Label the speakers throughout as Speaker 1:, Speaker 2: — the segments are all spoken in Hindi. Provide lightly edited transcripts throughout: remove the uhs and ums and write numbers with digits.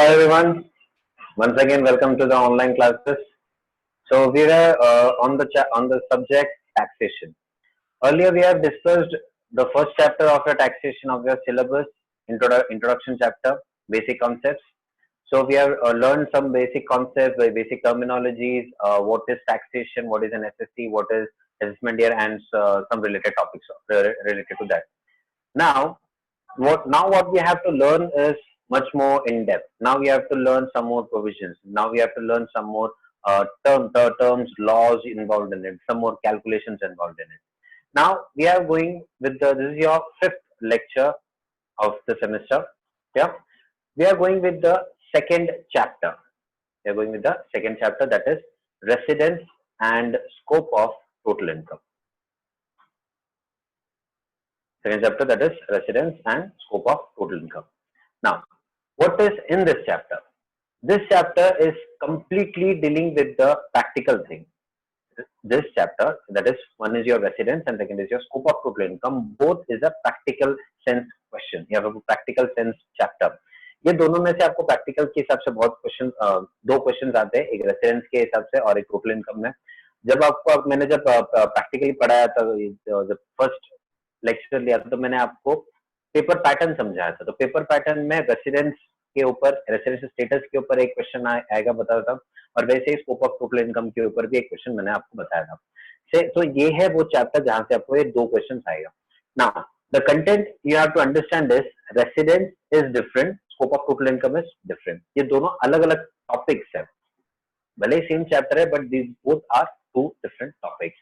Speaker 1: Hi everyone. Once again, welcome to the online classes. So we were on the subject taxation. Earlier, we have discussed the first chapter of your taxation of your syllabus, introduction chapter, basic concepts. So we have learned some basic concepts, basic terminologies. What is taxation? What is an SST? What is assessment year? And some related topics related to that. Now what we have to learn is much more in depth. Now we have to learn some more provisions. Now we have to learn some more terms, laws involved in it, some more calculations involved in it. Now we are going with this is your fifth lecture of the semester. Yeah, we are going with the second chapter. We are going with the second chapter, that is residence and scope of total income. Second chapter, that is residence and scope of total income. Now, what is in this chapter? This chapter is completely dealing with the practical thing. This chapter, that is, one is your residence and second is your scope of total income. Both is a practical sense question. You have a practical sense chapter. ये दोनों में से आपको प्रैक्टिकल के हिसाब से बहुत क्वेश्चन, दो क्वेश्चन आते हैं, एक रेसिडेंस के हिसाब से और एक टोटल इनकम में. जब आपको मैंने जब प्रैक्टिकली पढ़ाया था, जब फर्स्ट लेक्चर लिया था, तो मैंने आपको पेपर पैटर्न समझाया था. तो पेपर पैटर्न में रेसिडेंस के ऊपर, रेसिडेंस स्टेटस के ऊपर एक क्वेश्चन आएगा बताया था, और वैसे ही स्कोप ऑफ टोटल इनकम के ऊपर भी एक क्वेश्चन मैंने आपको बताया था. तो ये है वो चैप्टर जहां से आपको ये दो क्वेश्चन आएगा. Now the content you have to understand this. Residence is different, scope of total income is different. ये दोनों अलग अलग टॉपिक्स है, भले ही सेम चैप्टर है, but these both are two different topics.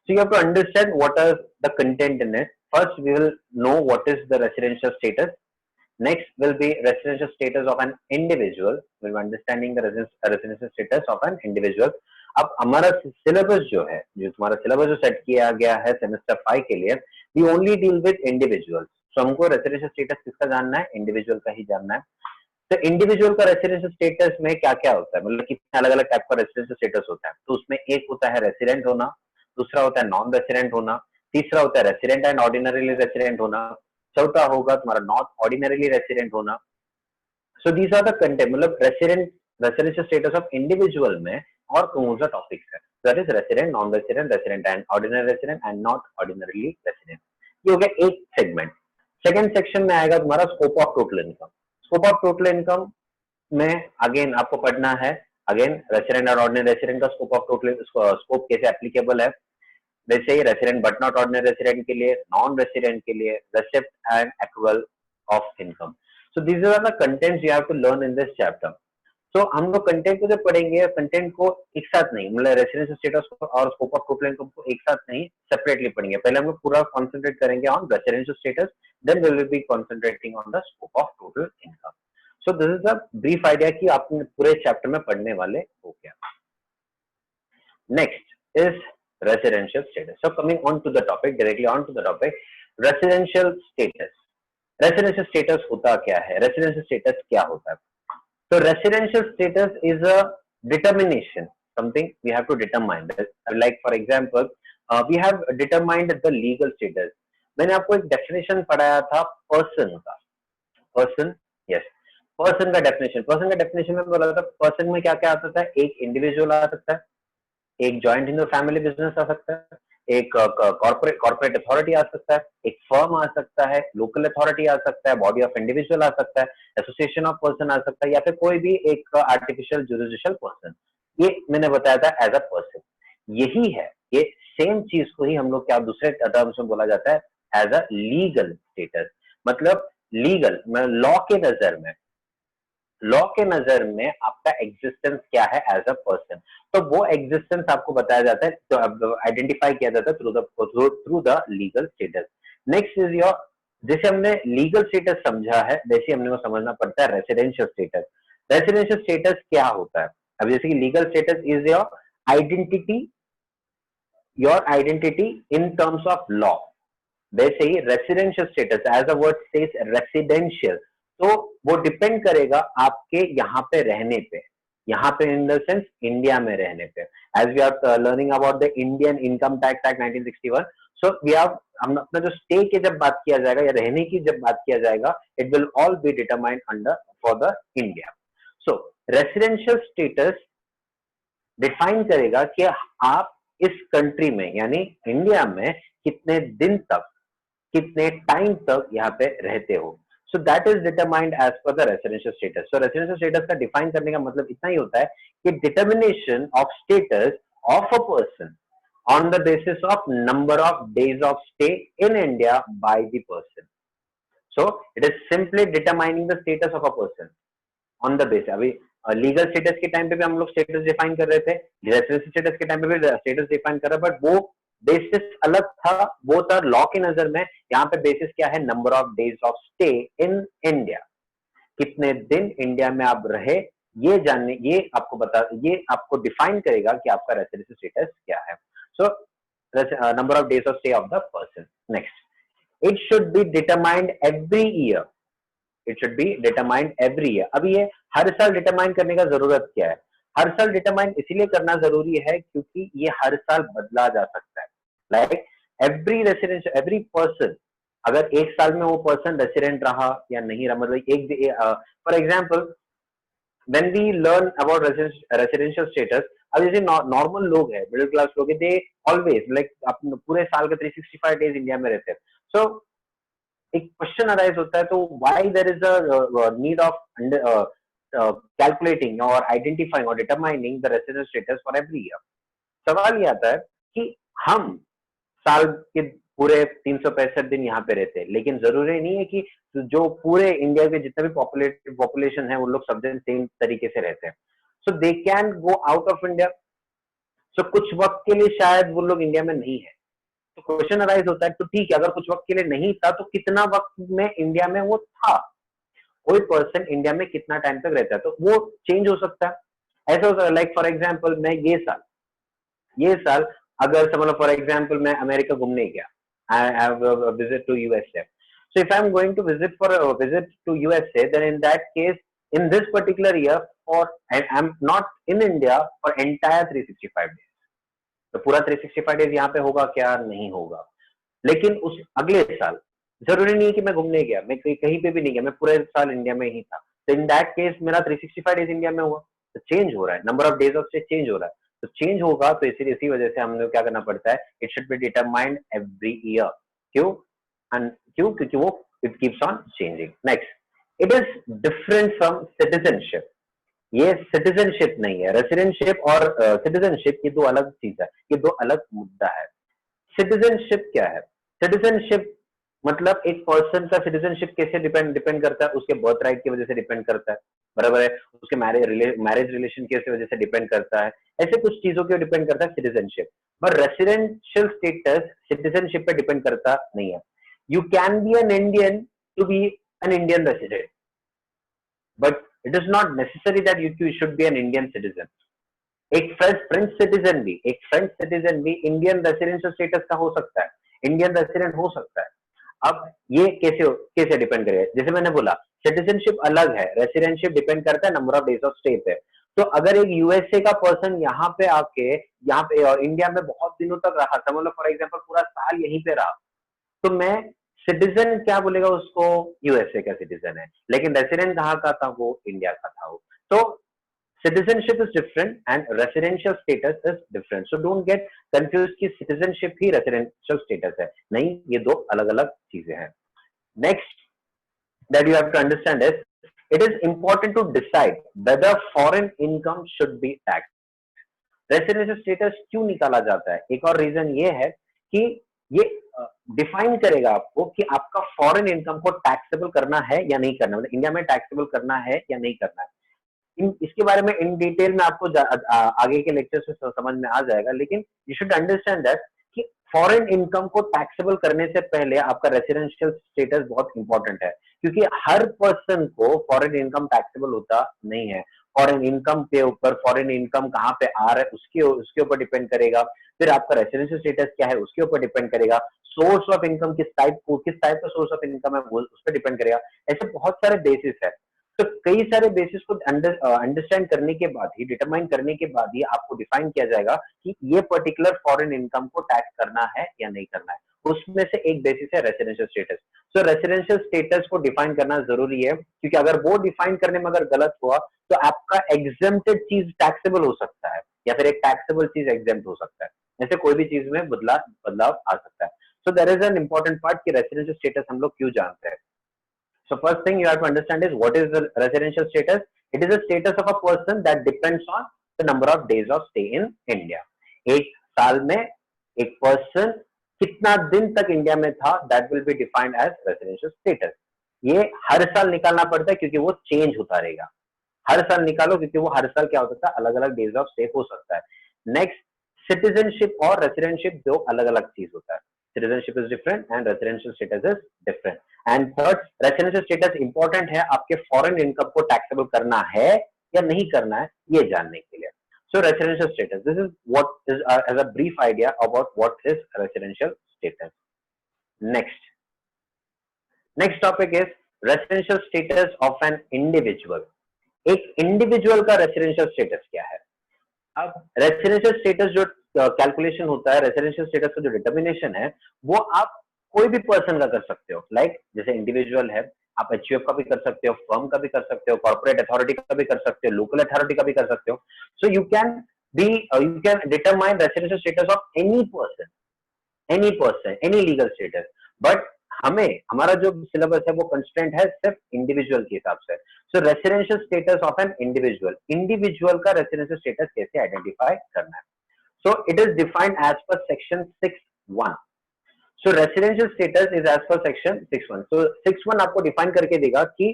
Speaker 1: So you have to understand what is the content in it. First, we will know what is the residential status. Next will be residential status of an individual. We'll be understanding the residential status of an individual. अब हमारा सिलेबस जो है, जो तुम्हारा सिलेबस जो सेट किया गया है सेमेस्टर 5 के लिए, we only deal with individuals. So हमको रेसिडेंशियल स्टेटस किसका जानना है? इंडिविजुअल का ही जानना है. तो इंडिविजुअल का रेसिडेंशियल स्टेटस में क्या क्या होता है, मतलब कितने अलग अलग टाइप का रेसिडेंशियल स्टेटस होता है. तो उसमें एक होता है रेसिडेंट होना, दूसरा होता है नॉन रेसिडेंट होना, तीसरा होता है रेसिडेंट एंड ऑर्डिनरीली रेसिडेंट होना, चौथा होगा तुम्हारा नॉट ऑर्डिनरीली रेसिडेंट होना. So these are the content, मतलब रेसिडेंशियल स्टेटस ऑफ इंडिविजुअल में और कौन सा टॉपिक्स है. That is resident, non resident, resident and ordinary resident and not ordinarily resident. ये हो गया एक सेगमेंट. सेकंड सेक्शन में आएगा तुम्हारा scope of total income. Scope of total income में अगेन आपको पढ़ना है, अगेन रेसिडेंट और ऑर्डिनरी रेसिडेंट का स्कोप ऑफ टोटल स्कोप कैसे एप्लीकेबल है. वैसे ही resident but not ordinary resident के लिए, नॉन रेसिडेंट के लिए, receipt and accrual of income. So these are the contents you have to learn in this chapter. So हम लोग कंटेंट को जब पढ़ेंगे, कंटेंट को एक साथ नहीं, मतलब रेसिडेंशियल स्टेटस और स्कोप ऑफ टोटल इनकम को एक साथ नहीं, सेपरेटली पढ़ेंगे. पहले हम लोग पूरा कॉन्सेंट्रेट करेंगे on residential status, then we will be concentrating on the scope of total income. So this is the brief idea कि आप पूरे चैप्टर में पढ़ने वाले हो क्या. Next is residential status. So coming on to the topic, directly on to the topic, residential status. Residential status होता क्या है? Residential status क्या होता है? So residential status is a determination, something we have to determine. Like for example, we have determined the legal status. मैंने आपको एक definition पढ़ाया था person का. Person, yes. Person का definition. Person का definition में बोला था person में क्या क्या आता था? एक individual आ सकता है, एक जॉइंट इन फैमिली बिजनेस आ सकता है, एक कॉर्पोरेट अथॉरिटी आ सकता है, एक फर्म आ सकता है, लोकल अथॉरिटी आ सकता है, बॉडी ऑफ इंडिविजुअल आ सकता है, एसोसिएशन ऑफ पर्सन आ सकता है, या फिर कोई भी एक आर्टिफिशियल जुडिशियल पर्सन. ये मैंने बताया था एज अ पर्सन. यही है, ये सेम चीज को ही हम लोग क्या दूसरे टर्म्स में बोला जाता है एज अ लीगल स्टेटस. मतलब लीगल, लॉ के नजर में आपका एग्जिस्टेंस क्या है एज अ पर्सन. तो वो एग्जिस्टेंस आपको बताया जाता है, तो आइडेंटिफाई किया जाता है through the legal status. Next is your, जैसे हमने लीगल स्टेटस समझा है, वैसे हमने वो समझना पड़ता है रेसिडेंशियल स्टेटस. रेसिडेंशियल स्टेटस क्या होता है? अब जैसे कि legal status is your identity in terms of law. वैसे ही residential status as a word says residential, तो वो डिपेंड करेगा आपके यहाँ पे रहने पे, यहाँ पे इन द सेंस इंडिया में रहने पे. As we are learning about the Indian Income Tax Act 1961. So we have, हम अपना जो स्टे की जब बात किया जाएगा या रहने की जब बात किया जाएगा, it will all be determined under for the India. So residential status define करेगा कि आप इस कंट्री में यानी इंडिया में कितने दिन तक, कितने टाइम तक यहाँ पे रहते हो. So that is determined as per the residential status. So residential status का डिफाइन करने का मतलब इतना ही होता है कि determination of status of a person on the basis of number of days of stay in India by the person. So it is simply determining the status of a person on the basis. अभी लीगल स्टेटस के टाइम पे भी हम लोग स्टेटस डिफाइन कर रहे थे, रेसिडेंशियल स्टेटस के टाइम पे भी स्टेटस डिफाइन कर रहे हैं, बट वो बेसिस अलग था. वो था लॉ की नजर में. यहाँ पे बेसिस क्या है? Number of days of stay in India. कितने दिन इंडिया में आप रहे, ये जानने, ये आपको बता, ये आपको डिफाइन करेगा कि आपका रेसिडेंशियल स्टेटस क्या है. सो number of days of stay of the person. Next, it should be determined every year. It should be determined every year. अब ये हर साल डिटरमाइन करने का जरूरत क्या है? हर साल डिटरमाइन इसीलिए करना जरूरी है क्योंकि ये हर साल बदला जा सकता है. Like every resident, every person, अगर एक साल में वो पर्सन रेसिडेंट रहा या नहीं रहा, मतलब एक for example when we learn about residential status, अब जैसे नॉर्मल लोग है, मिडिल क्लास लोग है, दे ऑलवेज लाइक पूरे साल के 365 डेज इंडिया में रहते हैं. सो एक क्वेश्चन अराइज होता है, तो why there is a need of calculating और आइडेंटिफाइंग और determining the residential status for every year. सवाल ये आता है कि हम साल के पूरे 365 दिन यहाँ पे रहते हैं, लेकिन जरूरी नहीं है कि जो पूरे इंडिया के जितने भी पॉपुलेशन है वो लोग सब दिन सेम तरीके से रहते हैं. So they can go out of India. So कुछ वक्त के लिए शायद वो लोग इंडिया में नहीं है. तो क्वेश्चन अराइज होता है, तो ठीक है, अगर कुछ वक्त के लिए नहीं था तो कितना वक्त में इंडिया में वो था? कोई पर्सन इंडिया में कितना टाइम तक रहता है, तो वो चेंज हो सकता है. ऐसा हो सकता है, लाइक फॉर एग्जाम्पल मैं ये साल अगर समझ लो फॉर एग्जाम्पल मैं अमेरिका घूमने गया, I have visit to USA. So if I'm going to visit for a visit to USA, then in that case, in this particular year, for I'm not in India for entire 365 days. तो पूरा 365 डेज यहाँ पे होगा क्या? नहीं होगा. लेकिन उस अगले साल जरूरी नहीं है कि मैं घूमने गया, मैं कहीं पे भी नहीं गया, मैं पूरे साल इंडिया में ही था. तो इन दैट केस मेरा 365 डेज इंडिया में हुआ. तो चेंज हो रहा है, number of days of stay change हो रहा है. तो चेंज होगा तो इसी वजह से हमने क्या करना पड़ता है, it should be determined every year. क्यों? क्योंकि वो it keeps on changing. Next, it is different from citizenship. ये सिटीजनशिप नहीं है. रेसिडेंटशिप और सिटीजनशिप ये दो अलग चीज है, ये दो अलग मुद्दा है. सिटीजनशिप क्या है? सिटीजनशिप मतलब एक पर्सन का सिटीजनशिप कैसे डिपेंड करता है? उसके बर्थ राइट की वजह से डिपेंड करता है, बराबर है. उसके मैरिज रिलेशन की वजह से डिपेंड करता है. ऐसे कुछ चीजों के डिपेंड करता है सिटीजनशिप. पर रेसिडेंशियल स्टेटस सिटीजनशिप पे डिपेंड करता नहीं है. You can be an Indian to be an Indian resident, but it is not necessary that you should be an Indian citizen. एक फ्रेंच सिटीजन भी इंडियन रेसिडेंशियल स्टेटस का हो सकता है, इंडियन रेसिडेंट हो सकता है. अब ये कैसे डिपेंड करेगा? जैसे मैंने बोला, सिटीजनशिप अलग है, रेसिडेंटशिप डिपेंड करता है number of days of stay पे. तो अगर एक यूएसए का पर्सन यहाँ पे आके यहाँ पे और इंडिया में बहुत दिनों तक रहा, समझ लो फॉर एग्जाम्पल पूरा साल यहीं पे रहा, तो मैं सिटीजन क्या बोलेगा उसको? यूएसए का सिटीजन है. लेकिन रेसिडेंट कहाँ का था? वो इंडिया का था. वो तो citizenship is different and residential status is different. So don't get confused कि citizenship ही residential status है. नहीं, ये दो अलग-अलग चीजें हैं. Next that you have to understand is it is important to decide whether foreign income should be taxed. Residential status क्यों निकाला जाता है? एक और रीजन ये है कि ये डिफाइन करेगा आपको कि आपका फॉरेन इनकम को टैक्सेबल करना है या नहीं करना, मतलब इंडिया में टैक्सेबल करना है या नहीं करना है. इसके बारे में इन डिटेल में आपको आगे के लेक्चर से समझ में आ जाएगा. लेकिन यू शुड अंडरस्टैंड दैट कि फॉरेन इनकम को टैक्सेबल करने से पहले आपका रेसिडेंशियल स्टेटस बहुत इंपॉर्टेंट है, क्योंकि हर पर्सन को फॉरेन इनकम टैक्सेबल होता नहीं है. फॉरेन इनकम के ऊपर, फॉरेन इनकम कहाँ पे आ रहा है उसके ऊपर डिपेंड करेगा. फिर आपका रेसिडेंशियल स्टेटस क्या है उसके ऊपर डिपेंड करेगा. सोर्स ऑफ इनकम किस टाइप का सोर्स ऑफ इनकम है वो उस पर डिपेंड करेगा. ऐसे बहुत सारे बेसिस है. तो कई सारे बेसिस को अंडरस्टैंड करने के बाद ही, डिटरमाइन करने के बाद ही आपको डिफाइन किया जाएगा कि ये पर्टिकुलर फॉरेन इनकम को टैक्स करना है या नहीं करना है. उसमें से एक बेसिस है residential status. So residential status को डिफाइन करना जरूरी है, क्योंकि अगर वो डिफाइन करने में अगर गलत हुआ तो आपका एग्जेम्प्टेड चीज टैक्सेबल हो सकता है, या फिर एक टैक्सेबल चीज एग्जेम्प्ट हो सकता है। जैसे कोई भी चीज में बदलाव आ सकता है। So there is an important part कि रेसिडेंशियल स्टेटस हम लोग क्यों जानते हैं। So first thing you have to understand is what is the residential status. It is a status of a person that depends on the number of days of stay in India. एक साल में एक पर्सन कितना दिन तक इंडिया में था, that will be defined as residential status. ये हर साल निकालना पड़ता है क्योंकि वो चेंज होता रहेगा। हर साल निकालो क्योंकि वो हर साल क्या हो सकता है, अलग अलग डेज ऑफ स्टे हो सकता है। नेक्स्ट, सिटीजनशिप और रेसिडेंशिप दो अलग अलग चीज होता है। Citizenship is different and residential status is different. And third, residential status important है आपके फॉरेन इनकम को टैक्सेबल करना है या नहीं करना है ये जानने के लिए। So residential status, this is what is as a brief idea about what is residential status. Next topic is residential status of an individual. एक इंडिविजुअल का रेसिडेंशियल स्टेटस क्या है। अब रेसिडेंशियल स्टेटस जो कैलकुलेशन होता है, रेसिडेंशियल स्टेटस का जो डिटर्मिनेशन है, वो आप कोई भी पर्सन का कर सकते हो। लाइक जैसे इंडिविजुअल है, आप एचयूएफ का भी कर सकते हो, फर्म का भी कर सकते हो, कॉर्पोरेट अथॉरिटी का भी कर सकते हो, लोकल अथॉरिटी का भी कर सकते हो। So you can determine residential status of any person, any legal status. But हमें हमारा जो सिलेबस है वो कंस्ट्रेंट है सिर्फ इंडिविजुअल के हिसाब से। So residential status of an individual का रेसिडेंशियल स्टेटस कैसे आइडेंटिफाई करना है। So it is defined as per section 6(1). So residential status is as per section 6(1). So 6(1) आपको डिफाइन करके देगा कि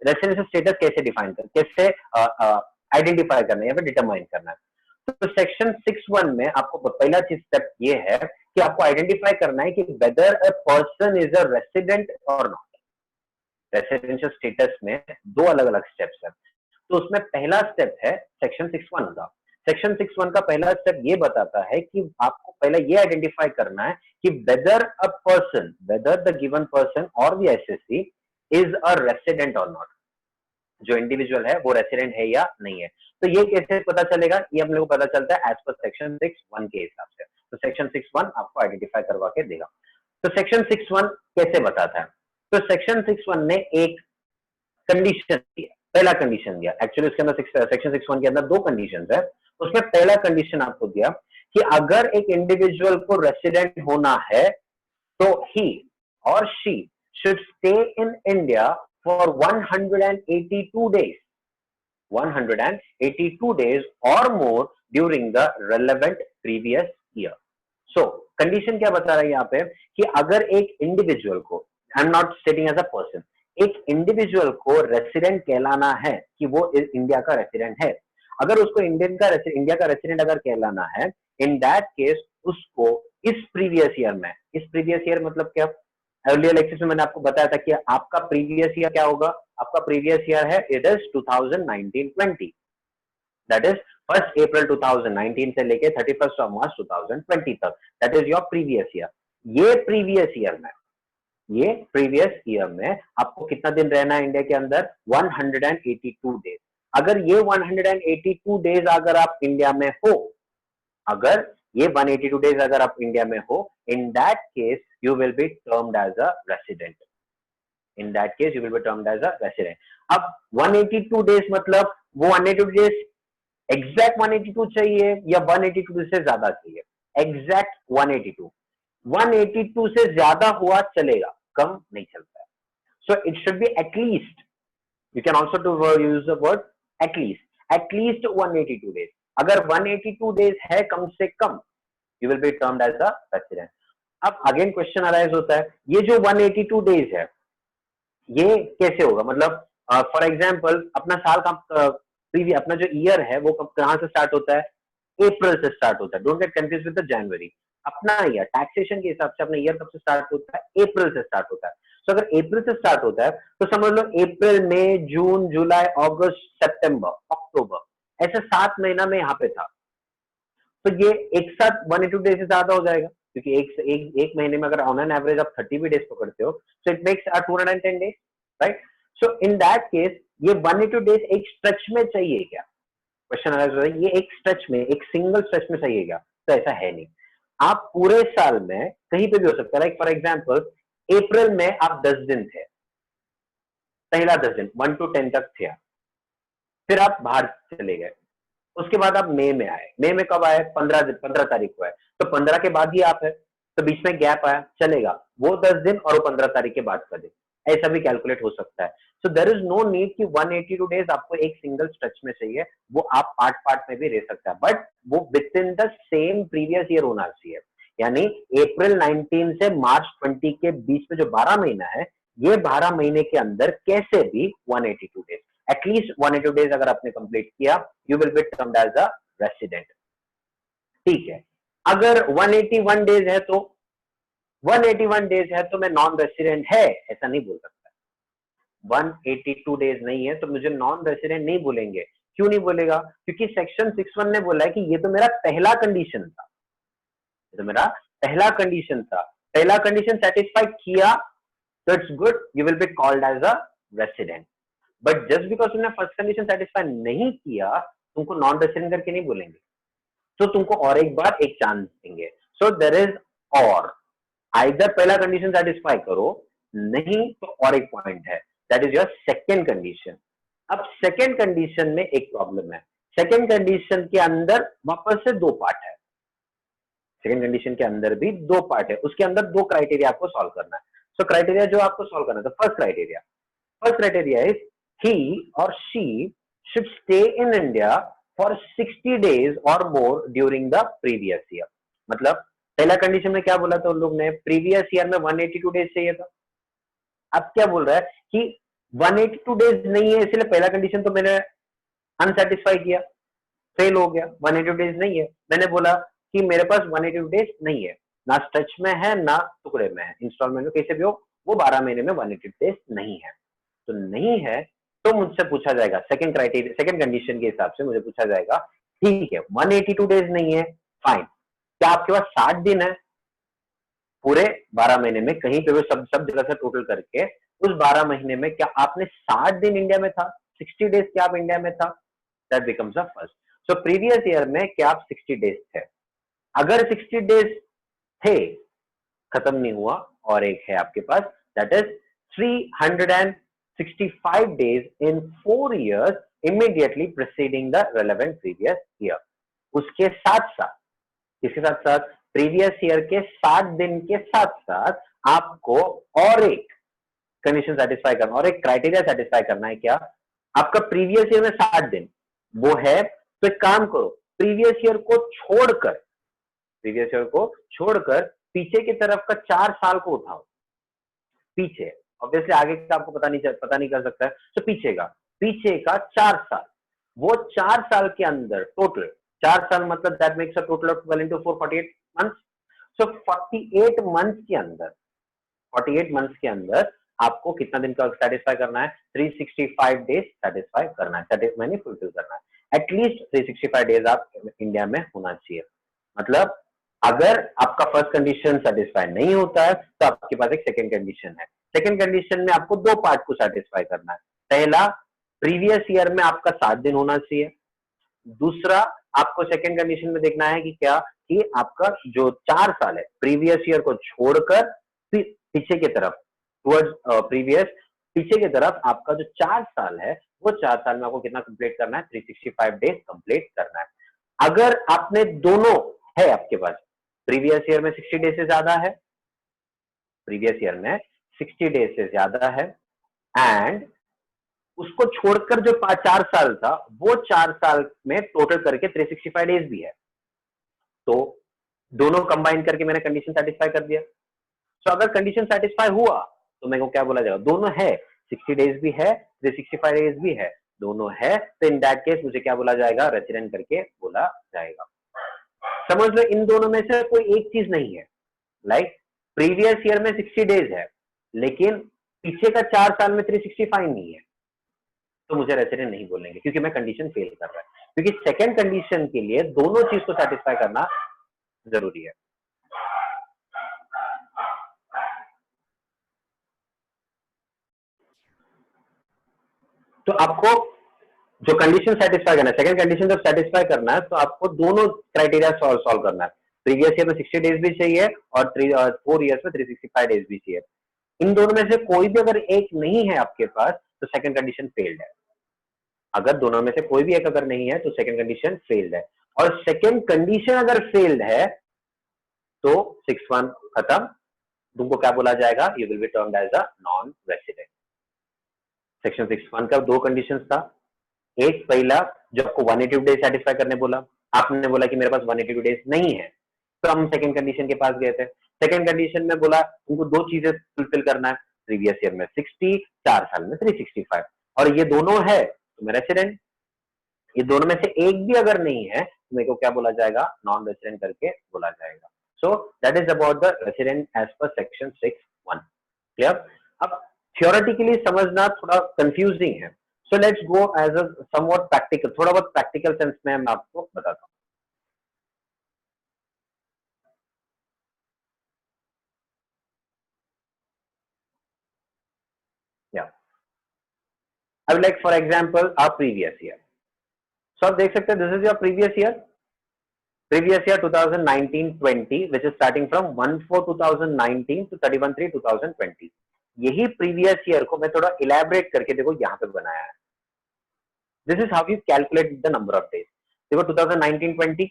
Speaker 1: रेसिडेंशियल स्टेटस कैसे डिफाइन कर, कैसे आइडेंटिफाई करना है या फिर डिटरमाइन करना है। तो सेक्शन 6(1) में आपको पहला चीज स्टेप ये है कि आपको आइडेंटिफाई करना है कि weather a person is a resident और नॉट। रेसिडेंशियल स्टेटस में दो अलग अलग स्टेप्स है। तो उसमें पहला स्टेप है सेक्शन 6(1) का। सेक्शन 6(1) का पहला स्टेप ये बताता है कि आपको पहले ये आइडेंटिफाई करना है कि वेदर द गिवन पर्सन और the assessee is a resident और नॉट। जो इंडिविजुअल है वो रेसिडेंट है या नहीं है। तो ये कैसे पता चलेगा, ये हम लोग को पता चलता है एज पर सेक्शन 6(1) के हिसाब से। तो सेक्शन 6(1) आपको आइडेंटिफाई करवा के देगा। तो सेक्शन 6(1) कैसे बताता है। तो सेक्शन 6(1) ने एक कंडीशन दिया, पहला कंडीशन दिया। एक्चुअली उसके अंदर सेक्शन 6(1) के अंदर दो कंडीशन है। उसमें पहला कंडीशन आपको दिया कि अगर एक इंडिविजुअल को रेसिडेंट होना है तो ही और she should stay in India for 182 days, 182 days और more during the relevant previous year. So condition क्या बता रहा है यहाँ पे कि अगर एक इंडिविजुअल को, I am not stating as a person, एक इंडिविजुअल को रेसिडेंट कहलाना है कि वो इंडिया का रेसिडेंट है, अगर उसको इंडिया का रेसिडेंट अगर कहलाना है, इन दैट केस उसको इस प्रीवियस ईयर मतलब क्या, अर्लियर लेक्चर में मैंने आपको बताया था कि आपका प्रीवियस ईयर क्या होगा। आपका प्रीवियस ईयर है it is 2019-20, that is 1 April 2019 से लेके 31 March 2020 तक, that is your previous year. ये प्रीवियस ईयर में आपको कितना दिन रहना है इंडिया के अंदर, 182 डेज। अगर ये 182 डेज अगर आप इंडिया में हो, अगर ये 182 डेज अगर आप इंडिया में हो, in that case you will be termed as a resident. अब 182 डेज मतलब वो 182 डेज एग्जैक्ट 182 चाहिए या 182 से ज्यादा चाहिए, एग्जैक्ट 182 से ज्यादा हुआ चलेगा, कम नहीं चलता है। So it should be at least, you can also use the word at least 182 days. अगर 182 डेज है कम से कम, you will be termed as a resident. अब अगेन क्वेश्चन अराइज होता है, ये जो 182 डेज है ये कैसे होगा, मतलब फॉर एग्जाम्पल अपना साल का अपना जो ईयर है वो कहां से स्टार्ट होता है, अप्रैल से स्टार्ट होता है। Don't get confuse with the January. अपना ईयर टैक्सेशन के हिसाब से अपना ईयर कब से स्टार्ट होता है, अप्रैल से स्टार्ट होता है। तो अगर अप्रैल से स्टार्ट होता है तो समझ लो अप्रैल, मई, जून, जुलाई, अगस्त, सितंबर, अक्टूबर, ऐसे 7 महीना में यहाँ पे था। तो ये एक साथ 182 डेज से ज्यादा हो जाएगा, क्योंकि एक महीने में अगर ऑन एन एवरेज आप 30 भी डेज पकड़ते हो, so it makes 210 days, right. So in that case ये 182 डेज एक स्ट्रेच में चाहिए क्या, क्वेश्चन अराइज हो रहा है, ये एक स्ट्रेच में, एक सिंगल स्ट्रेच में चाहिए क्या, तो ऐसा है नहीं। आप पूरे साल में कहीं पे भी हो सकता है, लाइक फॉर एग्जाम्पल अप्रैल में आप 10 दिन थे, पहला 10 दिन 1 to 10 तक थे, फिर आप बाहर चले गए, उसके बाद आप मई में आए, मई में कब आए, 15 तारीख को आए, तो 15 के बाद ही आप है, तो बीच में गैप आया, चलेगा वो 10 दिन और वो 15 तारीख के बाद का दिन, ऐसा भी कैलकुलेट हो सकता है। So there is no need कि 182 डेज आपको एक सिंगल स्ट्रेच में चाहिए, वो आप पार्ट पार्ट में भी रह सकता है, बट वो with in the same previous year होना चाहिए। यानी अप्रैल 19 से मार्च 20 के बीच में जो 12 महीना है, ये 12 महीने के अंदर कैसे भी 182 डेज, एटलीस्ट 182 डेज अगर आपने कंप्लीट किया, you will be termed as a resident. ठीक है, अगर 181 डेज है तो 181 डेज है तो मैं नॉन रेसिडेंट है ऐसा नहीं बोल सकता। 182 डेज नहीं है तो मुझे नॉन रेसिडेंट नहीं बोलेंगे। क्यों नहीं बोलेगा? क्योंकि सेक्शन 61 ने बोला है कि ये तो मेरा पहला कंडीशन था, ये तो मेरा पहला कंडीशन था, पहला कंडीशन सेटिस्फाई किया तो it's good, you will be called as a resident. But just because तुमने फर्स्ट कंडीशन सेटिस्फाई नहीं किया, तुमको नॉन रेसिडेंट करके नहीं बोलेंगे, तो तुमको और एक बार एक चांस देंगे। सो देयर इज और आइदर पहला कंडीशन सेटिस्फाई करो, नहीं तो और एक पॉइंट है, that is your second condition. अब सेकेंड कंडीशन में एक प्रॉब्लम है, सेकेंड कंडीशन के अंदर वापस से दो पार्ट है, सेकेंड कंडीशन के अंदर भी दो पार्ट है, उसके अंदर दो क्राइटेरिया आपको सॉल्व करना है। सो क्राइटेरिया जो आपको सॉल्व करना है, तो first criteria is he or she should stay in India for 60 days or more during the previous year। मतलब पहला कंडीशन में क्या बोला था उन लोग ने, प्रीवियस ईयर में 182 डेज चाहिए था। अब क्या बोल रहा है कि 182 डेज नहीं है, इसलिए पहला कंडीशन तो मैंने अनसेटिस्फाई किया, फेल हो गया, 182 डेज नहीं है। मैंने बोला कि मेरे पास 182 डेज नहीं है, ना स्ट्रेच में है ना टुकड़े में है, इंस्टॉलमेंट में कैसे भी हो, वो 12 महीने में 182 डेज नहीं है, तो नहीं है तो मुझसे पूछा जाएगा सेकंड क्राइटेरिया, सेकंड कंडीशन के हिसाब से मुझे पूछा जाएगा, ठीक है 182 डेज नहीं है, फाइन, क्या आपके पास 60 दिन है पूरे 12 महीने में, कहीं पे भी सब जगह से टोटल करके उस 12 महीने में क्या आपने 60 दिन इंडिया में था, 60 डेज क्या आप इंडिया में था, that becomes a first. So previous year में क्या आप 60 डेज थे, अगर 60 डेज थे, खत्म नहीं हुआ, और एक है आपके पास, that is 365 days in 4 years immediately preceding the relevant previous year। उसके साथ साथ, इसके साथ साथ प्रीवियस ईयर के 60 दिन के साथ साथ आपको और एक कंडीशन सेटिस्फाई करना, और एक क्राइटेरिया सेटिस्फाई करना है। क्या? आपका प्रीवियस ईयर में 60 दिन वो है, तो एक काम करो, प्रीवियस ईयर को छोड़कर, प्रीवियस ईयर को छोड़कर पीछे की तरफ का 4 साल को उठाओ, पीछे, ऑब्वियसली आगे का आपको पता नहीं कर सकता है, तो पीछे का 4 साल, वो 4 साल के अंदर टोटल 4 साल मतलब that makes a total of 12 into 4 48 months. So 48 months के अंदर, 48 मंथ्स के अंदर आपको कितना दिन का सेटिस्फाई करना है, 365 डेज सेटिस्फाई करना है, मैंने फुलफिल करना है, एटलीस्ट 365 डेज आप इंडिया में होना चाहिए। मतलब अगर आपका फर्स्ट कंडीशन सेटिस्फाई नहीं होता है तो आपके पास एक सेकंड कंडीशन है, सेकंड कंडीशन में आपको दो पार्ट को सेटिस्फाई करना है, पहला प्रीवियस ईयर में आपका 7 दिन होना चाहिए, दूसरा आपको सेकंड कंडीशन में देखना है कि क्या कि आपका जो 4 साल है प्रीवियस ईयर को छोड़कर पीछे की तरफ टुवर्ड्स प्रीवियस, पीछे की तरफ आपका जो 4 साल है वो 4 साल में आपको कितना कंप्लीट करना है, 365 डेज कंप्लीट करना है। अगर आपने दोनों है आपके पास, प्रीवियस ईयर में 60 डेज से ज्यादा है, प्रीवियस ईयर में 60 डेज से ज्यादा है, एंड उसको छोड़कर जो 4 साल था वो 4 साल में टोटल करके 365 डेज भी है, तो दोनों कंबाइन करके मैंने कंडीशन सेटिस्फाई कर दिया। तो अगर कंडीशन सेटिस्फाई हुआ तो मेरे को क्या बोला जाएगा, दोनों है, 60 डेज भी है, 365 डेज भी है, दोनों है, तो इन दैट केस मुझे क्या बोला जाएगा, रेसिडेंट करके बोला जाएगा। समझ लो इन दोनों में से कोई एक चीज नहीं है, लाइक प्रीवियस ईयर में 60 डेज है लेकिन पीछे का 4 साल में 365 नहीं है, तो मुझे रेसिडेंट नहीं बोलेंगे क्योंकि मैं कंडीशन फेल कर रहा है, क्योंकि सेकंड कंडीशन के लिए दोनों चीज को सेटिस्फाई करना जरूरी है। तो आपको जो कंडीशन सेटिस्फाई करना है, सेकंड कंडीशन जब सेटिस्फाई करना है तो आपको दोनों क्राइटेरिया सॉल्व करना है, प्रीवियस ईयर में 60 डेज भी चाहिए और 4 ईयर्स में 365 डेज भी चाहिए। इन दोनों में से कोई भी अगर एक नहीं है आपके पास तो सेकंड कंडीशन फेल्ड है। अगर दोनों में से कोई भी एक अगर नहीं है तो सेकंड कंडीशन फेल्ड है, और सेकंड कंडीशन अगर फेल्ड है तो 6(1) खत्म, तुमको क्या बोला जाएगा, you will be termed as a non resident. Section 6(1) का दो कंडीशंस था, एक पहला जो आपको 182 डेज सेटिस्फाई करने बोला, आपने बोला कि मेरे पास 182 डेज नहीं है, तो हम सेकंड कंडीशन के पास गए थे। सेकंड कंडीशन में बोला तुमको दो चीजें फुलफिल करना है, प्रीवियस ईयर में 60, 4 साल में 365, और ये दोनों है तो मैं रेसिडेंट। ये दोनों में से एक भी अगर नहीं है तो मेरे को क्या बोला जाएगा, नॉन रेसिडेंट करके बोला जाएगा। So that is about the resident as per section 6(1). Clear? अब थियोरेटिकली समझना थोड़ा कंफ्यूजिंग है, so let's go as a somewhat practical, थोड़ा बहुत प्रैक्टिकल सेंस में मैं आपको बताता हूँ। या I will like for example our previous year. सो आप देख सकते हैं this is your previous year 2019-20, which is starting from 1/4/2019 to 31/3/2020। यही प्रीवियस ईयर को मैं थोड़ा इलेबरेट करके देखो यहाँ पे बनाया है। This is how you calculate the number of days. देखो 2019-20,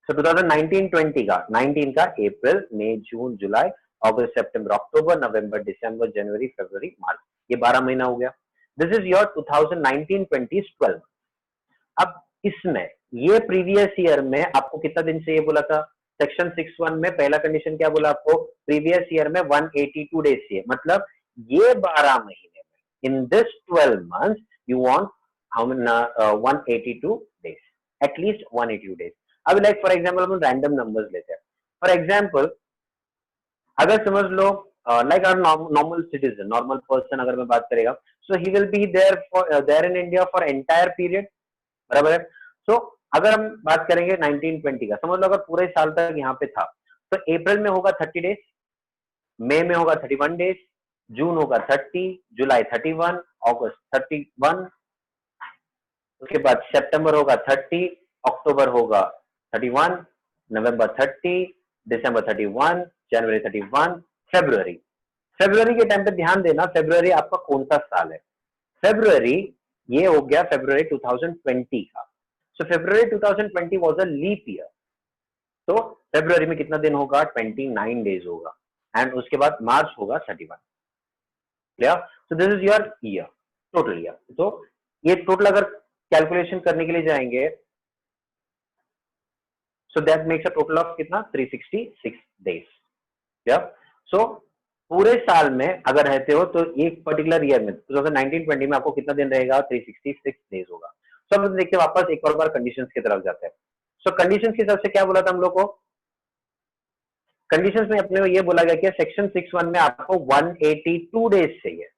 Speaker 1: सो 2019-20 का 19 का अप्रैल, मई, जून, जुलाई, अगस्त, सितंबर, अक्टूबर, नवंबर, दिसंबर, जनवरी, फरवरी, मार्च, ये 12 महीना हो गया। This is your 2019-20 12। अब इसमें ये प्रीवियस ईयर में आपको कितना दिन चाहिए बोला था, सेक्शन 6(1) में पहला कंडीशन क्या बोला आपको, प्रीवियस ईयर में 182 डेज चाहिए, मतलब ये 12 महीने में, in this 12 months you want how many 182 days, at least 182 days. अब लाइक फॉर एग्जांपल हम रैंडम नंबर्स लेते हैं। फॉर एग्जांपल अगर समझ लो like our normal citizen, normal person अगर मैं बात करेगा, so he will be there in India for entire period, बराबर है। सो अगर हम बात करेंगे 1920 का, समझ लो अगर पूरे साल तक यहाँ पे था, तो अप्रैल में होगा 30 डेज, मई में होगा 31 डेज, जून होगा 30, जुलाई 31, अगस्त 31, उसके बाद सितंबर होगा 30, अक्टूबर होगा 31, नवंबर 30, दिसंबर 31, जनवरी 31, फरवरी। फरवरी के टाइम पे ध्यान देना, फरवरी आपका कौन सा साल है, फरवरी ये हो गया फरवरी 2020 का। सो फरवरी 2020 वाज अ लीप ईयर, तो फरवरी में कितना दिन होगा, 29 डेज होगा, एंड उसके बाद मार्च होगा 31। Clear? So this is your year, total year. तो ये टोटल अगर कैलकुलेशन करने के लिए जाएंगे, so that makes a total of कितना, 366 डेज। क्लियर? सो पूरे साल में अगर रहते हो तो एक पर्टिकुलर ईयर में 2019-20 में आपको कितना दिन रहेगा, 366 डेज होगा। सो अब देखते हैं वापस एक और बार कंडीशंस की तरफ जाते हैं। सो कंडीशंस की तरफ से क्या बोला था हम लोग को, कंडीशंस में अपने को ये बोला गया कि सेक्शन 6(1) में आपको 182 डेज चाहिए,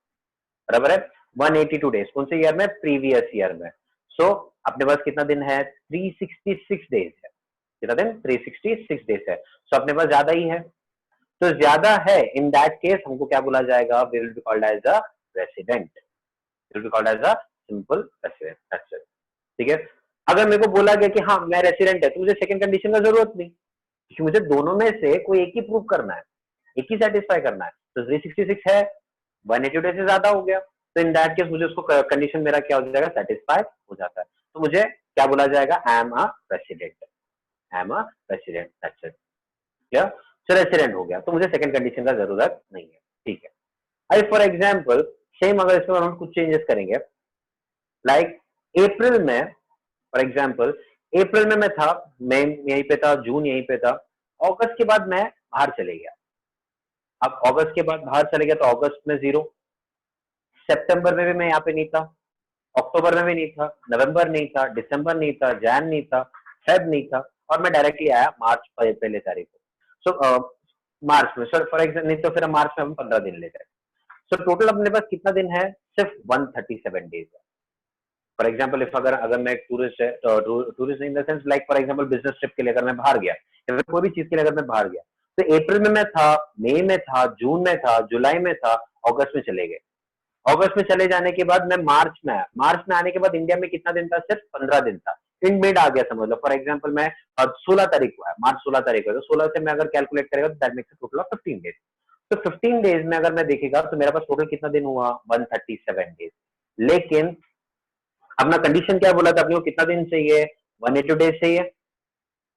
Speaker 1: बराबर है, 182 डेज कौन से ईयर में, प्रीवियस ईयर में। सो अपने पास कितना दिन है, 366 डेज है, कितना दिन, 366 डेज है। सो अपने पास ज्यादा ही है, तो ज्यादा है, इन दैट केस हमको क्या बोला जाएगा, we will be called as a resident, will be called as a simple resident, that's it. ठीक है? अगर मेरे को बोला गया कि हाँ मैं रेसिडेंट है, तो मुझे सेकंड कंडीशन का जरूरत नहीं, क्योंकि मुझे दोनों में से कोई एक ही प्रूव करना है, एक ही सेटिस्फाई करना है। तो 366 है, 182 डेज से ज्यादा हो गया, तो इन दैट केस मुझे उसको कंडीशन मेरा क्या हो जाएगा, सेटिस्फाई हो जाता है, तो मुझे क्या बोला जाएगा, I am a resident, I am a resident, that's it. क्या, सो रेसिडेंट हो गया, तो मुझे सेकंड कंडीशन का जरूरत नहीं है। ठीक है? अभी फॉर एग्जाम्पल सेम अगर इसमें हम कुछ चेंजेस करेंगे, लाइक अप्रैल में, फॉर एग्जाम्पल अप्रैल में मैं था, मई यहीं पे था, जून यहीं पे था, अगस्त के बाद मैं बाहर चले गया। अब अगस्त के बाद बाहर चले गया तो अगस्त में 0, सितंबर में भी मैं यहाँ पे नहीं था, अक्टूबर में भी नहीं था, नवंबर नहीं था, दिसंबर नहीं था, जैन नहीं था, फेब नहीं था, और मैं डायरेक्टली आया मार्च पहले तारीख को। सो मार्च में, सर फॉर एग्जाम्पल, नहीं तो फिर मार्च में हम 15 दिन लेते हैं। सो टोटल अपने पास कितना दिन है, सिर्फ 137 डेज है। फॉर एग्जाम्पल इफ अगर मैं एक टूरिस्ट है, tourist in the sense like for example business trip के लिए अगर मैं बाहर गया, या फिर कोई भी चीज के लिए अगर मैं बाहर गया, तो अप्रैल में मैं था, मई में था, जून में था, जुलाई में था, अगस्त में चले गए। अगस्त में चले जाने के बाद मैं मार्च में आया, मार्च में आने के बाद इंडिया में कितना दिन था, सिर्फ 15 दिन था। इन मिड आ गया समझ लो। फॉर एग्जांपल मैं 16 तारीख को है, मार्च 16 तारीख को, तो 16 से मैं अगर कैलकुलेट करेगा तो that makes total of 15 days. तो 15 डेज में अगर मैं देखेगा तो मेरे पास टोटल कितना दिन हुआ, 137 डेज। लेकिन अपना कंडीशन क्या बोला था अपने को, कितना दिन चाहिए, 182 डेज चाहिए।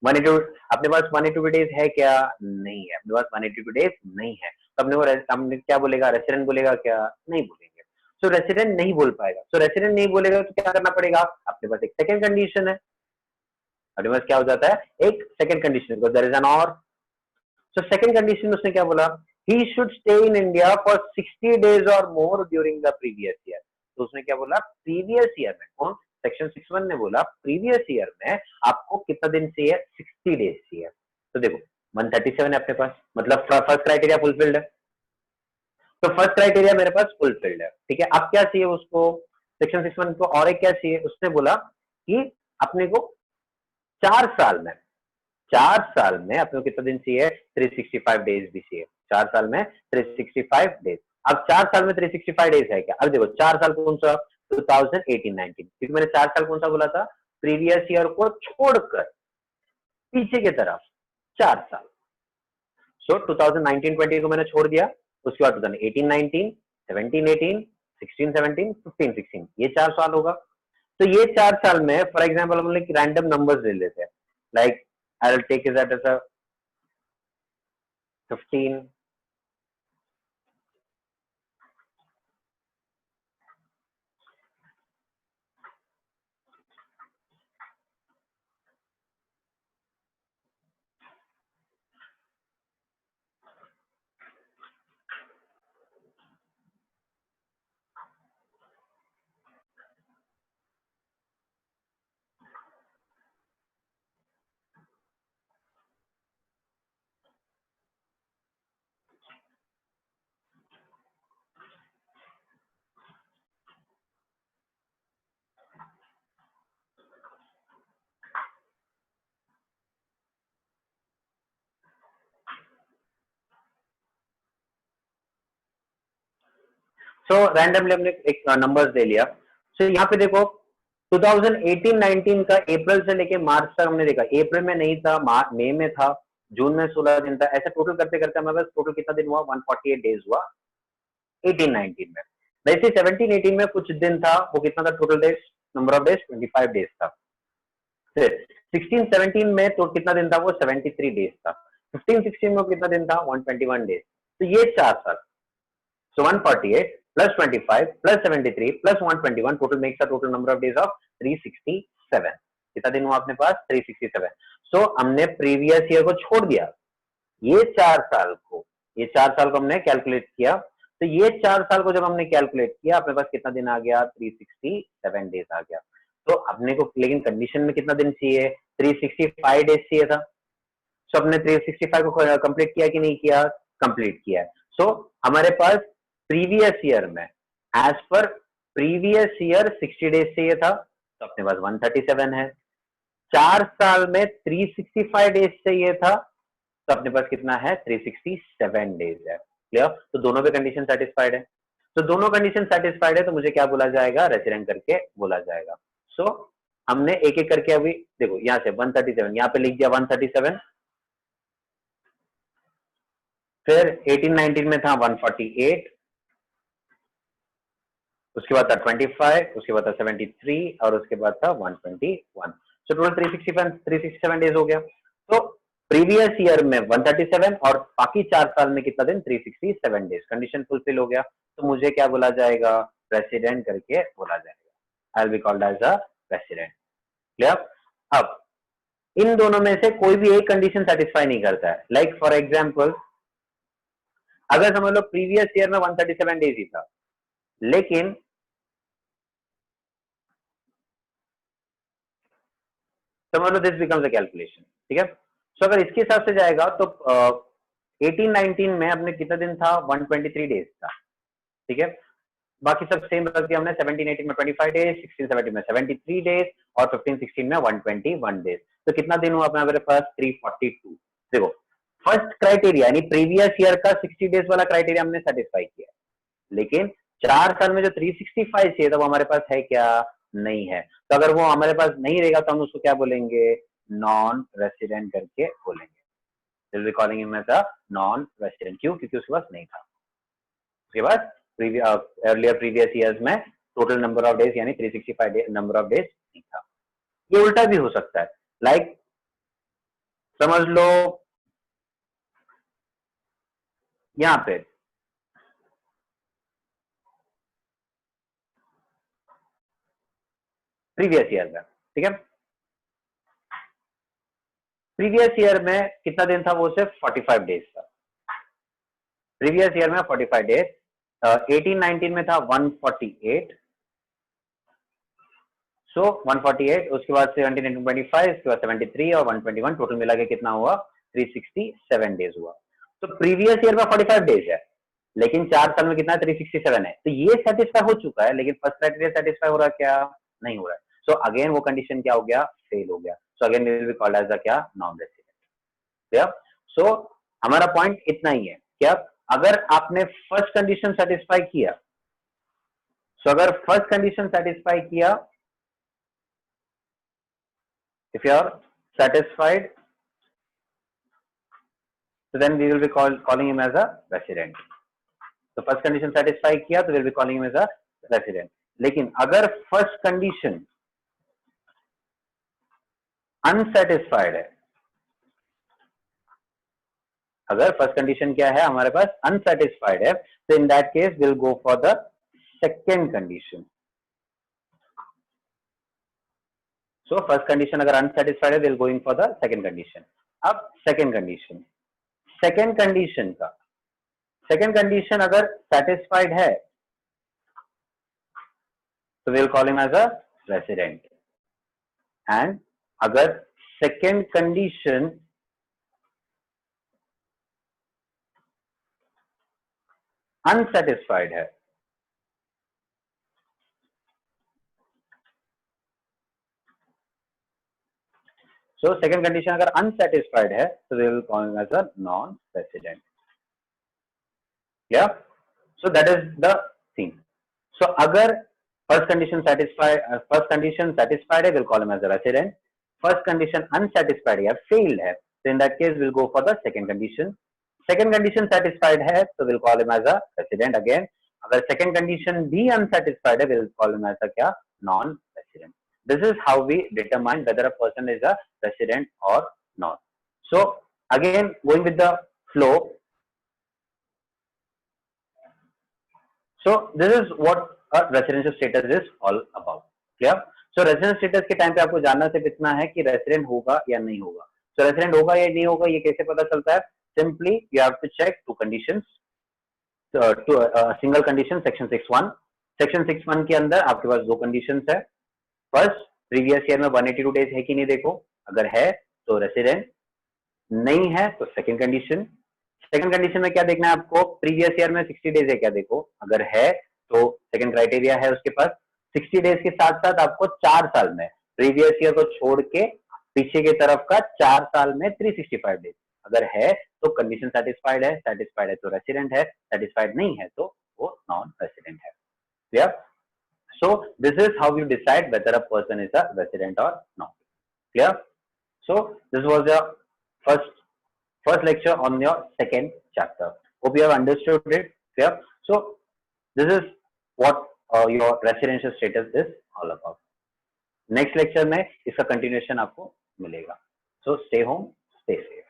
Speaker 1: 182 अपने पास 182 डेज है क्या, नहीं है अपने पास 182 डेज नहीं है। तो अपने को हमने क्या बोलेगा, रेसिडेंट बोलेगा क्या, नहीं बोलेंगे। सो रेसिडेंट नहीं बोल पाएगा। सो रेसिडेंट नहीं बोलेगा तो क्या करना पड़ेगा, अपने पास एक सेकंड कंडीशन है। अपने पास क्या हो जाता है, एक second condition, because there is an or. So second condition में उसने क्या बोला, he should stay in India for 60 days or more during the previous year. तो उसने क्या बोला, प्रीवियस ईयर में, कौन, सेक्शन 61 ने बोला प्रीवियस ईयर में आपको कितना दिन चाहिए, 60 डेज चाहिए। तो देखो 137 है अपने पास, मतलब फर्स्ट क्राइटेरिया फुलफिल्ड है। तो फर्स्ट क्राइटेरिया मेरे पास फुलफिल्ड है, ठीक है। अब क्या चाहिए उसको, सेक्शन 61 को और एक क्या चाहिए, उसने बोला कि अपने को 4 साल में, 4 साल में अपने को कितना दिन चाहिए, 365 डेज भी चाहिए। 4 साल में 365 डेज। अब 4 साल में 365 डेज है क्या, अब देखो 4 साल कौन सा, 2018-19, क्योंकि मैंने 4 साल कौन सा बोला था, प्रीवियस ईयर को छोड़कर पीछे की तरफ 4 साल। सो 2019-20 को मैंने छोड़ दिया, उसके बाद 2018-19, 17-18, 16-17, 15-16, ये 4 साल होगा। तो ये 4 साल में फॉर एग्जाम्पल हम लोग रैंडम नंबर्स ले लेते हैं, like I will take that as a 15, so randomly हमने एक नंबर्स ले लिया। सो यहाँ पे देखो 2018-19 का अप्रैल से लेके मार्च तक हमने देखा, अप्रैल में नहीं था, मई में था, जून में 16 दिन था, ऐसे टोटल करते करते हमारे पास टोटल कितना दिन हुआ, 148 डेज हुआ 18-19 में। वैसे 17-18 में कुछ दिन था, वो कितना था total days, number of days 25 days था। फिर 16-17 में तो कितना दिन था, वो 73 डेज था। 15-16 में कितना दिन था, 121 डेज। तो ये 4 साल। So 148 plus 25 plus 73 plus 121 total makes the total number of days of 367। कितना दिन हुआ अपने पास, 367। So हमने प्रीवियस ईयर को छोड़ दिया, ये 4 साल को, ये 4 साल को हमने कैलकुलेट किया। तो ये 4 साल को जब हमने कैलकुलेट किया अपने पास कितना दिन आ गया, 367 डेज आ गया। तो अपने को लेकिन कंडीशन में कितना दिन चाहिए, 365 डेज चाहिए था। सो अपने 365 को कंप्लीट किया कि नहीं किया, कंप्लीट किया। सो हमारे पास प्रीवियस ईयर में as per previous year 60 days चाहिए था, तो अपने पास 137 है। 4 साल में 365 डेज चाहिए था, तो अपने पास कितना है, 367 डेज है। क्लियर, तो दोनों पे कंडीशन सेटिस्फाइड है। तो दोनों कंडीशन सेटिस्फाइड है, तो मुझे क्या बोला जाएगा, रेसिडेंट करके बोला जाएगा। सो हमने एक एक करके अभी देखो, यहां से 137 यहाँ पे लिख दिया 137, फिर 18-19 में था 148, उसके बाद था 25, उसके बाद था 73 और उसके बाद था 121। सो टोटल 367 डेज हो गया। तो प्रीवियस ईयर में 137 और बाकी 4 साल में कितना दिन, 367 डेज। कंडीशन फुलफिल हो गया, तो मुझे क्या बोला जाएगा, रेसिडेंट करके बोला जाएगा। I will be called as a resident. Clear. अब इन दोनों में से कोई भी एक कंडीशन सेटिस्फाई नहीं करता है। लाइक फॉर एग्जाम्पल अगर समझ लो प्रीवियस ईयर में 137 डेज ही था, लेकिन समझ लो दिस बिकम्स अ कैलकुलेशन, ठीक है। सो अगर इसके हिसाब से जाएगा तो 18-19 में अपने कितना दिन था, 123 डेज था, ठीक है। बाकी सब सेम रख दिया हमने, 17-18 में 25 डेज, 16-17 में 73 डेज और 15-16 में 121 डेज। तो कितना दिन हुआ अपने पास, 342। देखो फर्स्ट क्राइटेरिया यानी प्रीवियस ईयर का 60 डेज वाला क्राइटेरिया हमने सेटिस्फाई किया, लेकिन 4 साल में जो 365 चाहिए था वो हमारे पास है क्या, नहीं है। तो अगर वो हमारे पास नहीं रहेगा तो हम उसको क्या बोलेंगे, नॉन रेसिडेंट करके बोलेंगे। Will be calling him as a non resident. क्यों? क्योंकि उसके पास नहीं था। उसके बाद अर्लियर प्रीवियस ईयर्स में टोटल नंबर ऑफ डेज यानी 365 नंबर ऑफ डेज नहीं था। ये उल्टा भी हो सकता है, लाइक समझ लो यहाँ पे प्रीवियस ईयर में, ठीक है, प्रीवियस ईयर में कितना दिन था, वो सिर्फ 45 डेज था। प्रीवियस ईयर में 45 डेज, 18-19 में था 148, सो 148, उसके बाद 17-25, उसके बाद 73 और 121, टोटल मिला के कितना हुआ, 367 डेज हुआ। तो प्रीवियस ईयर में 45 डेज है, लेकिन 4 साल में कितना 367 है। तो ये सेटिस्फाई हो चुका है, लेकिन फर्स्ट क्राइटेरिया सेटिस्फाई हो रहा है क्या, नहीं हो रहा है। सो अगेन वो कंडीशन क्या हो गया, फेल हो गया। So again will be called as a क्या, नॉन रेसिडेंट। सो हमारा पॉइंट इतना ही है, क्या अगर आपने फर्स्ट कंडीशन सेटिस्फाई किया, सो अगर फर्स्ट कंडीशन सेटिस्फाई किया, if you are satisfied, so then we will be calling him as a resident. तो फर्स्ट कंडीशन सेटिस्फाई किया तो will be calling him as a resident. लेकिन अगर फर्स्ट कंडीशन अनसेटिस्फाइड है, अगर फर्स्ट कंडीशन क्या है हमारे पास, अनसेटिस्फाइड है, तो in that case will go for the second condition. So first condition अगर अनसेटिस्फाइड है, will going for the second condition. अब सेकेंड कंडीशन अगर सेटिस्फाइड है तो will call him as a resident. And अगर सेकेंड कंडीशन अनसेटिस्फाइड है, सो सेकेंड कंडीशन अगर अनसेटिस्फाइड है तो we will call him as a non resident. Clear? So that is the thing. So अगर फर्स्ट कंडीशन सेटिस्फाइड है, will call him as a resident. First condition unsatisfied या फेल्ड है, तो in that case will go for the second condition. Second condition satisfied है तो will call him as a resident again. अगर सेकेंड कंडीशन भी अनसेटिस्फाइड है, will call him as a क्या, non resident. This is how we determine whether a person is a resident or not. So again, going with the flow. So this is what a residential status is all about. Clear? So resident status के टाइम पे आपको जानना सिर्फ इतना है कि रेसिडेंट होगा या नहीं होगा। So रेसिडेंट होगा या नहीं होगा ये कैसे पता चलता है? Simply you have to check two conditions. To single condition section 6(1). Section 6(1) के अंदर आपके पास दो कंडीशंस है। फर्स्ट, प्रीवियस ईयर में 182 डेज है कि नहीं देखो, अगर है तो रेसिडेंट, नहीं है तो सेकंड कंडीशन। सेकंड कंडीशन में क्या देखना है आपको, प्रीवियस ईयर में 60 डेज है क्या देखो, अगर है तो सेकंड क्राइटेरिया है उसके पास। 60 डेज के साथ साथ आपको 4 साल में, प्रीवियस ईयर को छोड़ के पीछे की तरफ का 4 साल में 365 डेज अगर है तो कंडीशन सेटिस्फाइड है तो रेसिडेंट है, सेटिस्फाइड नहीं है तो वो नॉन रेसिडेंट है। Clear? So this is how you decide whether a person is a resident or not. Clear? So this was your first lecture on your second chapter. Hope you have understood it. Clear? So this is what your residential status is all about. Next lecture में इसका continuation आपको मिलेगा. So stay home, stay safe.